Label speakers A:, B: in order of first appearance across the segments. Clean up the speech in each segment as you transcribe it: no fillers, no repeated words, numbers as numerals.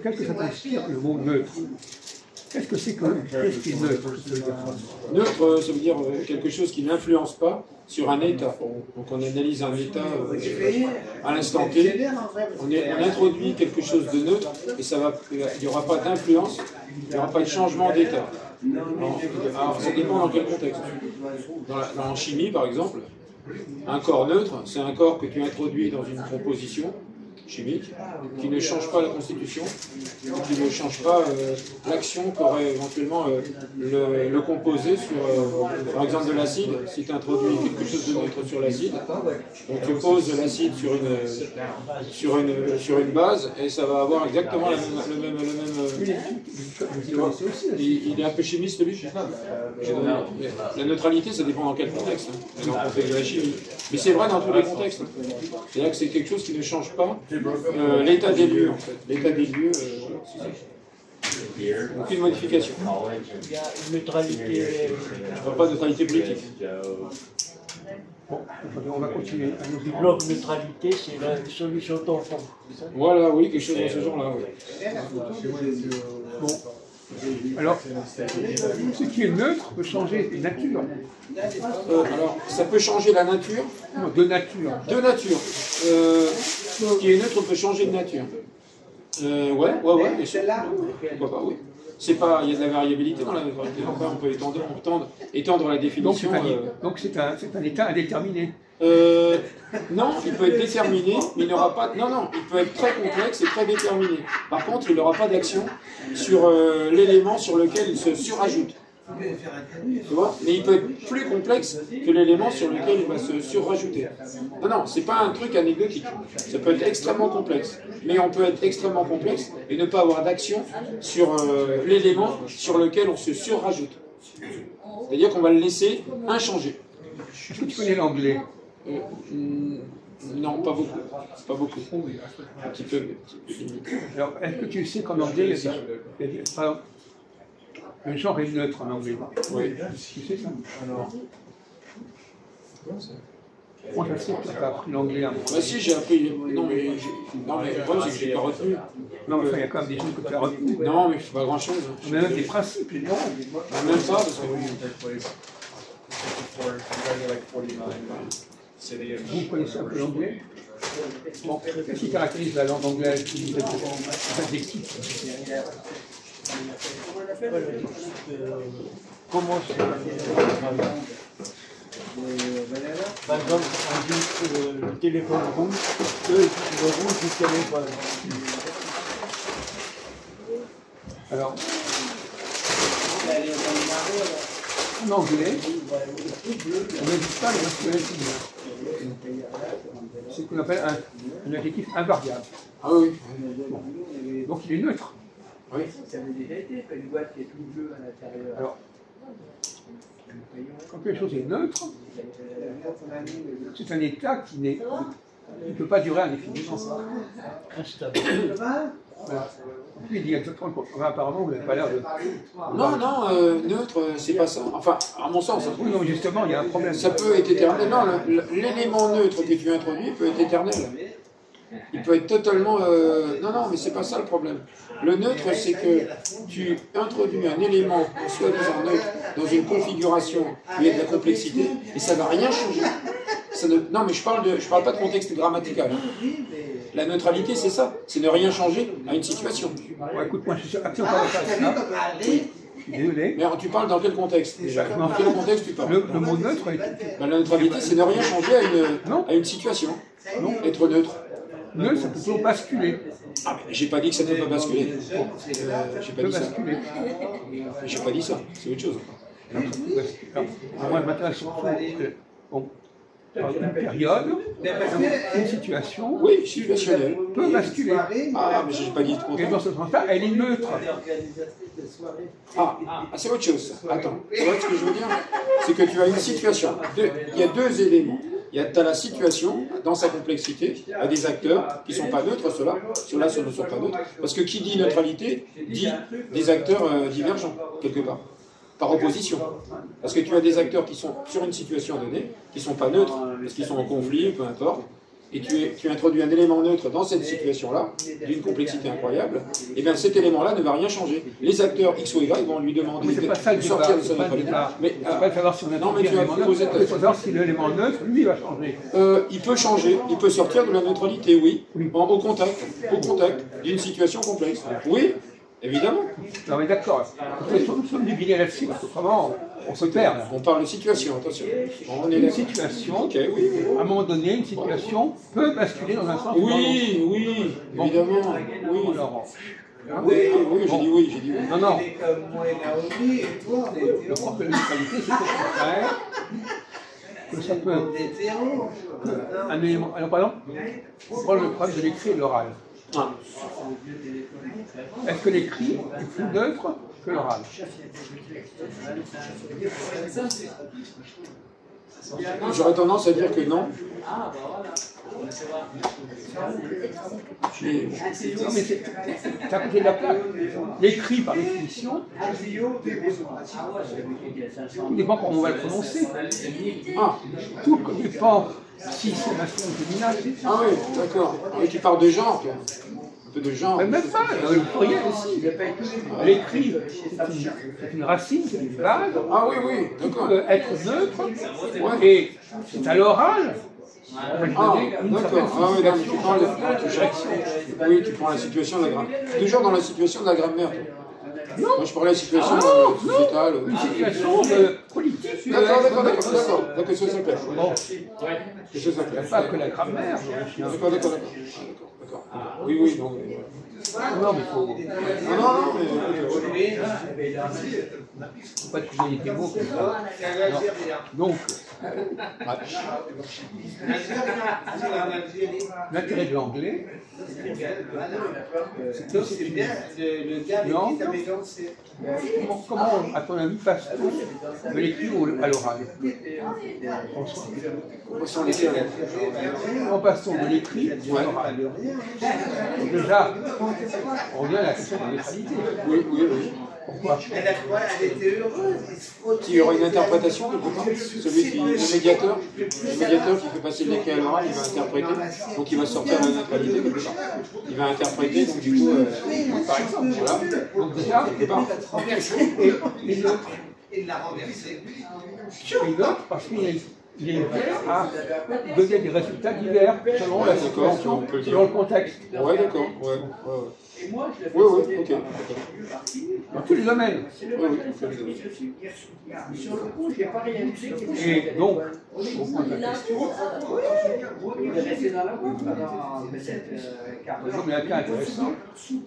A: Qu'est-ce que ça t'inspire, le mot neutre? Qu'est-ce que c'est que qu'est-ce qui est neutre?
B: Neutre, ça veut dire quelque chose qui n'influence pas sur un état. Donc on analyse un état à l'instant T, on introduit quelque chose de neutre et il n'y aura pas d'influence, il n'y aura pas de changement d'état. Alors ça dépend dans quel contexte. En chimie par exemple, un corps neutre, c'est un corps que tu introduis dans une composition chimique, qui ne change pas la constitution, qui ne change pas l'action qu'aurait éventuellement le composé sur, par exemple, de l'acide. Si tu introduis quelque chose de neutre sur l'acide, donc tu poses l'acide sur une base et ça va avoir exactement le même il est un peu chimiste lui. La neutralité, ça dépend dans quel contexte. Dans le contexte de la chimie. Mais c'est vrai dans tous les contextes. C'est-à-dire que c'est quelque chose qui ne change pas l'état des lieux, en fait. L'état des lieux, aucune modification.
C: Il y a une neutralité.
B: Je ne vois pas de neutralité politique.
A: Bon, on va continuer.
C: Le bloc neutralité, c'est la solution tampon.
B: Voilà, oui, quelque chose dans ce genre-là. Oui.
A: Bon. Alors, ce qui est neutre peut changer de nature.
B: Alors, ça peut changer la nature.
A: Non, de nature.
B: De nature. Ce qui est neutre peut changer de nature. Ouais, bien sûr. Pourquoi pas, oui. C'est pas, il y a de la variabilité dans la neutralité. On peut étendre la définition.
A: Donc c'est un état indéterminé.
B: Non, il peut être déterminé, mais il n'aura pas. Non, il peut être très complexe et très déterminé. Par contre, il n'aura pas d'action sur l'élément sur lequel il se surajoute. Tu vois? Mais il peut être plus complexe que l'élément sur lequel il va se surrajouter. Non, c'est pas un truc anecdotique. Ça peut être extrêmement complexe. Mais on peut être extrêmement complexe et ne pas avoir d'action sur l'élément sur lequel on se surrajoute. C'est-à-dire qu'on va le laisser inchangé.
A: Est-ce que tu connais l'anglais?
B: Non, pas beaucoup. Pas beaucoup. Un petit peu limite.
A: Alors, est-ce que tu sais qu'en anglais, par exemple, le genre est neutre en anglais?
B: Oui.
A: Tu sais ça? Alors. Moi, je sais que tu n'as pas appris l'anglais.
B: Bah si, j'ai appris. Non, mais le problème, c'est que je n'ai pas retenu.
A: Non, mais il y a quand même des choses que tu as retenues.
B: Non, mais je ne fais pas grand-chose.
A: Mais même des principes.
B: Même pas, parce que.
A: Vous connaissez un peu l'anglais? Bon, qu'est-ce qui caractérise la langue anglaise?
C: Comment c'est par exemple, on dit le téléphone rouge, le rouge du téléphone.
A: Alors, en anglais, on n'indique pas le masculin féminin. C'est ce qu'on appelle un adjectif invariable.
B: Ah oui.
A: Bon. Donc il est neutre.
B: Oui.
D: Ça avait déjà été, quand une boîte qui est tout bleu à l'intérieur.
A: Alors, quand quelque chose est neutre, c'est un état qui ne peut pas durer indéfiniment.
C: Instable.
A: Voilà. Puis il dit exactement le contraire. Apparemment, vous n'avez pas l'air de.
B: Non, neutre, c'est pas ça. Enfin, à mon sens.
A: Oui, non, justement, il y a un problème.
B: Ça peut être éternel. Non, l'élément neutre que tu introduis peut être éternel. Il peut être totalement... Non, mais c'est pas ça le problème. Le neutre, c'est que tu introduis un élément soi-disant neutre dans une configuration où il y a de la complexité et ça ne va rien changer. Non, mais je parle pas de contexte grammatical. La neutralité, c'est ça. C'est ne rien changer à une situation.
A: Bon, écoute, moi, je suis absolument pas d'accord. Désolé.
B: Mais alors, tu parles dans quel contexte déjà? Dans quel contexte tu parles?
A: Le mot neutre est...
B: La neutralité, c'est ne rien changer à une situation.
A: Non.
B: Être neutre.
A: Neutre, ça peut toujours basculer.
B: Ah, mais j'ai pas dit que ça ne peut pas basculer. J'ai pas dit ça. J'ai pas dit ça. C'est autre chose.
A: Alors, moi, je m'intéresse surtout une période, une situation,
B: oui, situationnelle,
A: peut basculer.
B: Ah, mais j'ai pas dit de
A: Et
B: contraire.
A: dans ce sens-là, elle est neutre.
B: Ah, c'est autre chose. Attends, tu vois ce que je veux dire? C'est que tu as une situation. Il y a deux éléments. Tu as la situation, dans sa complexité, il y a des acteurs qui ne sont pas neutres, ceux-là ne sont pas neutres. Parce que qui dit neutralité, dit des acteurs divergents, quelque part, par opposition. Parce que tu as des acteurs qui sont sur une situation donnée, qui ne sont pas neutres, parce qu'ils sont en conflit, peu importe, et tu introduis un élément neutre dans cette situation-là, d'une complexité incroyable, et bien cet élément-là ne va rien changer. Les acteurs X ou Y vont lui demander
A: de sortir de son neutralité. Mais c'est pas de savoir si on a l'élément neutre, il faut savoir si l'élément neutre, lui, va changer.
B: Il peut changer, il peut sortir de la neutralité, oui, au contact d'une situation complexe. Oui, évidemment.
A: Non mais d'accord, nous sommes divisés là-dessus, parce qu'autrement, on se perd.
B: On parle de situation, attention. On est
A: une situation,
B: okay, oui.
A: À un moment donné, une situation peut basculer dans un sens ou dans l'autre.
B: Oui, évidemment. Oui,
A: alors,
B: hein, oui, j'ai dit oui,
A: Non, non. Le propre de la neutralité, c'est au contraire que ça peut... un élément... Alors, par exemple, on prend le problème de l'écrit et de l'oral.
B: Ah.
A: Est-ce que l'écrit est plus neutre que l'oral?
B: J'aurais tendance à dire que non.
A: Non, mais c'est à côté de la plaque. L'écrit, par définition, tout dépend comment on va le prononcer. Tout dépend si c'est masculin ou féminin.
B: Ah oui, d'accord. Et tu parles de genre, toi. Un peu de genre.
A: Mais même pas, le pluriel aussi. L'écrit, c'est une racine, c'est une base.
B: Ah oui, d'accord.
A: Qui peut être neutre, et c'est à l'oral.
B: Ah, d'accord. Ah oui, tu prends tu prends la situation de la grammaire. Toujours dans la situation de la grammaire.
A: Non.
B: Moi, je parlais de la situation sociétale.
A: Une situation politique.
B: D'accord, c'est ça clair.
A: Bon.
B: C'est ça clair.
A: Pas que la grammaire.
B: D'accord. Oui, non.
A: Non, mais il faut.
B: Non, mais.
A: Faut pas trouver des mots comme ça. Non. Donc, l'intérêt de l'anglais, c'est bien. Non. Comment, à ton avis, passe-t-on de l'écrit à l'oral? Comment passe-t-on de l'écrit à l'oral? Donc déjà, on revient à la question de la neutralité.
B: Oui.
A: Pourquoi?
B: Il y aura une interprétation quelque part. Le médiateur qui fait passer l'écrit à l'oral, il va interpréter. Donc il va sortir de la neutralité quelque part. Il va interpréter, donc du coup, par exemple, voilà.
A: Donc déjà,
B: quelque part.
A: Et l'autre. Et l'autre, parce qu'il est ouvert à donner des résultats divers selon la situation, selon le contexte.
B: Ouais, d'accord. Ouais. Oui, ok.
A: Dans tous les domaines. Et donc, au point de la question, comme il y a un cas intéressant,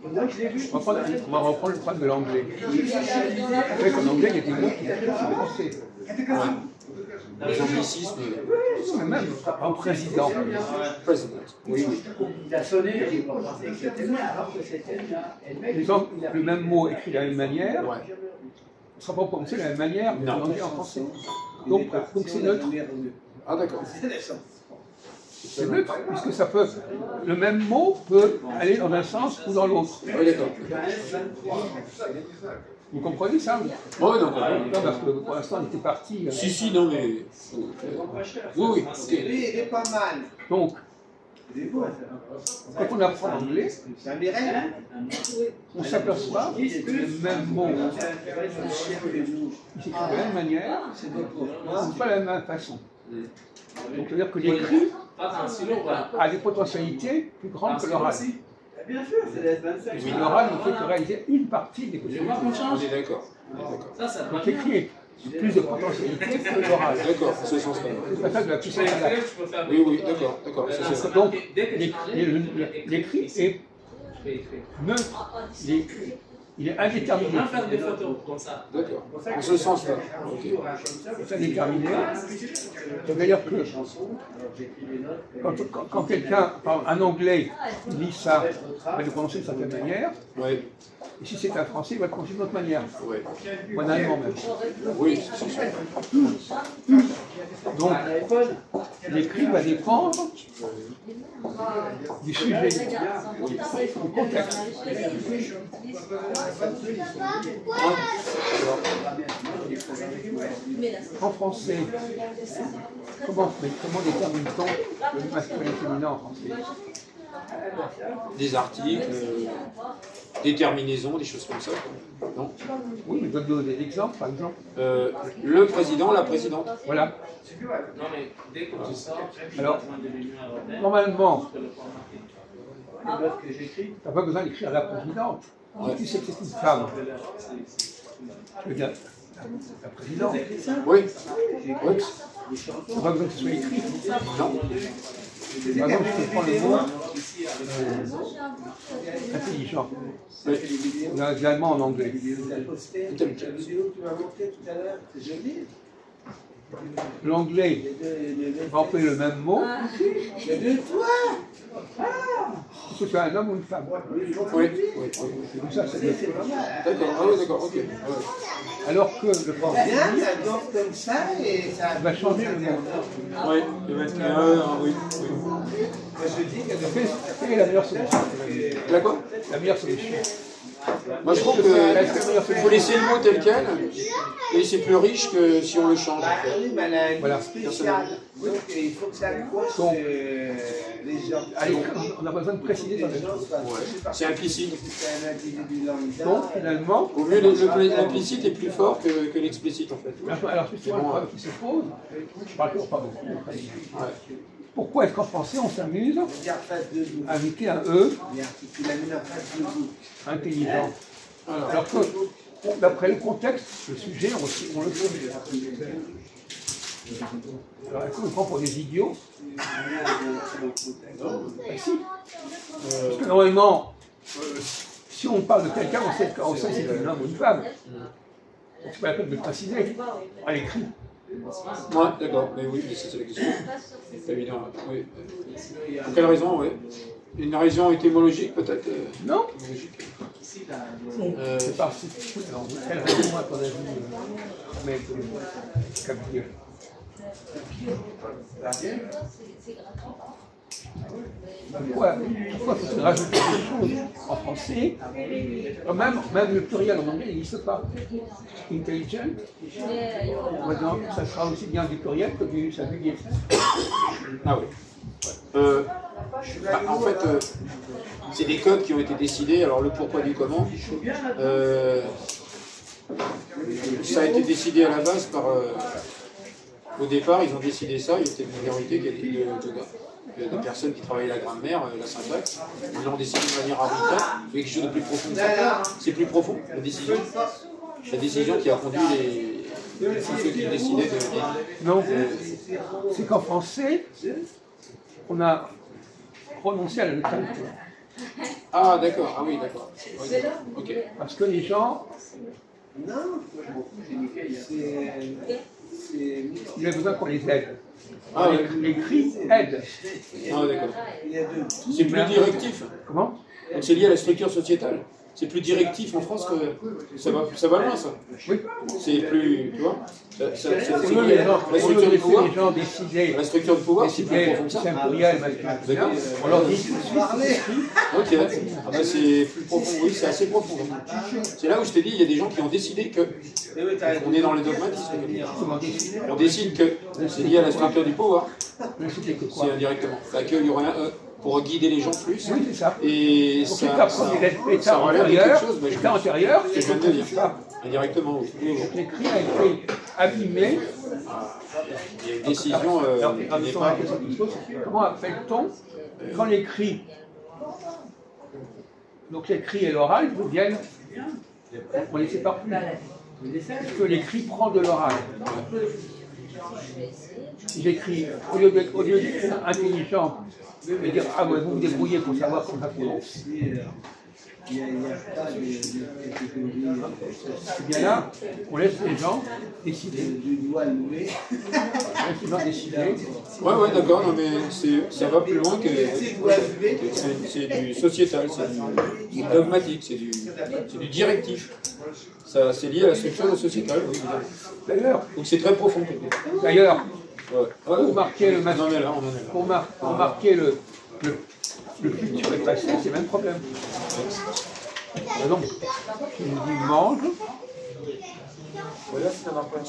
A: on va reprendre le problème de l'anglais. Vous savez qu'en anglais, il y a des mots qui sont en français.
B: Les anglicismes.
A: Même en président.
B: Oui.
D: Il a sonné, j'ai pas pensé que c'était moi, alors que c'était
A: Par exemple, le même mot écrit de la même manière, ne sera pas prononcé de la même manière en anglais et en français. Donc c'est neutre.
B: Ah d'accord.
A: C'est neutre, puisque ça peut. Le même mot peut aller dans un sens ou dans l'autre.
B: Oui, d'accord.
A: Vous comprenez ça?
B: Oui, non,
A: parce que pour l'instant, on était parti.
B: Si, non, mais. Oui, ok.
E: Il est pas mal.
A: Donc, quand on apprend l'anglais, on s'aperçoit que le même mot qui s'écrit de la même manière, c'est pas de la même façon. Donc, c'est-à-dire que l'écrit a des potentialités plus grandes que l'oral.
D: Bien sûr, c'est la S25.
A: L'oral ne fait que réaliser une partie des possibilités.
B: On est d'accord.
A: Donc l'écrit a plus de potentialité que l'oral.
B: D'accord, c'est ce sens-là.
A: C'est pas ça de la puissance à l'acte.
B: Oui, d'accord.
A: Donc l'écrit est neutre. Il est indéterminé.
F: Faire des photos comme ça.
B: D'accord. En ce sens-là.
A: C'est indéterminé. C'est-à-dire que quand quelqu'un, un Anglais, lit ça, il va le prononcer d'une certaine manière.
B: Oui.
A: Et si c'est un Français, il va le prononcer d'une autre manière.
B: Oui.
A: Ou un Allemand même.
B: Oui, c'est ça.
A: Donc, l'écrit va dépendre du sujet, du contexte. En français, comment détermine-t-on le masculin et le féminin en français?
B: Des articles, déterminaisons, des choses comme ça. Non?
A: Oui, mais donne-nous des exemples, par exemple.
B: Le président, la présidente.
A: Voilà. Alors, normalement, tu n'as pas besoin d'écrire la présidente.
B: Ouais.
A: Tu sais que c'est une femme. Je veux dire, la présidente.
B: Oui.
A: Tu n'as pas besoin que ce soit écrit.
B: Non.
A: Par exemple, je prends le mot intelligent.
B: Oui.
A: On a également en anglais. L'anglais va employer le même mot. Que tu es un homme ou une femme.
B: Oui.
A: C'est comme ça, c'est
B: D'accord. Ah oui, d'accord. Ok. Ouais.
A: alors que le français va changer le mot.
B: Oui. Le 21, oui.
A: Quelle est la meilleure solution?
B: D'accord.
A: La meilleure solution.
B: Moi, je trouve qu'il faut laisser le mot tel quel, et c'est plus riche que si on le change.
A: Voilà.
D: Donc il faut que ça accroche
A: Donc,
D: les gens.
A: Allez, on a besoin de préciser dans le
B: C'est implicite.
A: Donc, finalement,
B: Au mieux, l'implicite est plus fort que l'explicite, en fait.
A: alors justement, le problème qui se pose, je parle toujours pas beaucoup.
B: Ouais.
A: Pourquoi est-ce qu'en français on s'amuse à ajouter un E intelligent? Alors que, d'après le contexte, le sujet, on le sait. Alors, est-ce qu'on le prend pour des idiots? Si. Parce que normalement, si on parle de quelqu'un, on sait si c'est un homme ou une femme. Donc c'est pas la peine de le préciser à l'écrit.
B: Ouais, d'accord. Mais oui, mais ça, c'est la question. C'est évident. Oui. Pour quelle raison, oui? Une raison étymologique, peut-être?
A: Non.
B: Étymologique.
A: C'est pas si. Alors, quelle raison, à ton avis, mais Capille? Pourquoi faut-il rajouter des choses en français? Même le pluriel en anglais n'existe pas. Intelligent, ça sera aussi bien du pluriel que du singulier.
B: Ah oui. En fait, c'est des codes qui ont été décidés. Alors le pourquoi du comment, ça a été décidé à la base par. Au départ, ils ont décidé ça. Il y était une minorité de personnes qui travaillaient la grammaire, la syntaxe. Ils l'ont décidé de manière arbitraire. Mais quelque chose de plus profond que ça. C'est plus profond, la décision. La décision qui a conduit ceux qui décidaient de.
A: Non, c'est qu'en français, on a renoncé à la neutralité.
B: Ah, d'accord. Ah oui, d'accord. Ouais, ok.
A: Parce que les gens, il a besoin qu'on les aide.
B: Ah, ouais.
A: Les cris aident.
B: Ah, d'accord. C'est plus directif.
A: Comment?
B: Donc c'est lié à la structure sociétale. C'est plus directif en France que ça va loin, ça.
A: Oui.
B: C'est plus, tu vois, c'est
A: On
B: lié
A: laisse
B: à la structure du
A: les
B: pouvoir.
A: gens décider.
B: La structure du pouvoir, c'est plus
A: Décider
B: profond que ça.
A: c'est un pluriel masculin. On leur dit tout de suite, c'est écrit.
B: Ok, ah bah c'est plus profond, oui, c'est assez profond. C'est là où je t'ai dit, il y a des gens qui ont décidé que on est dans le dogmatisme.
A: Comment décider?
B: On décide que c'est lié à la structure du pouvoir.
A: Décider que quoi?
B: C'est indirectement. Bah, qu'il y aurait un E pour guider les gens plus.
A: Oui, c'est ça.
B: Et
A: Donc
B: ça relève de quelque chose,
A: l'état antérieur,
B: que je viens de dire. Indirectement, oui.
A: l'écrit a été abîmé.
B: Il y a une décision n'est pas.
A: Comment appelle-t-on quand l'écrit, donc l'écrit et l'oral deviennent, on les sépare plus. Parce que l'écrit prend de l'oral. Si j'écris, au lieu d'être intelligent, et dire ah ouais, vous vous débrouillez pour savoir comment ça prononce. Et bien là, on laisse les gens décider. On laisse les gens décider.
B: Ouais, d'accord, non mais ça va plus loin que. C'est du sociétal, c'est du dogmatique, c'est du directif. Ça, c'est lié à la structure sociétale, oui, évidemment.
A: D'ailleurs,
B: Donc c'est très profond.
A: pour marquer le
B: On en est là, on en est là.
A: pour marquer le futur et le passé, c'est le même problème. Ben non, tu me dis mange.
C: Voilà, c'est un emploi de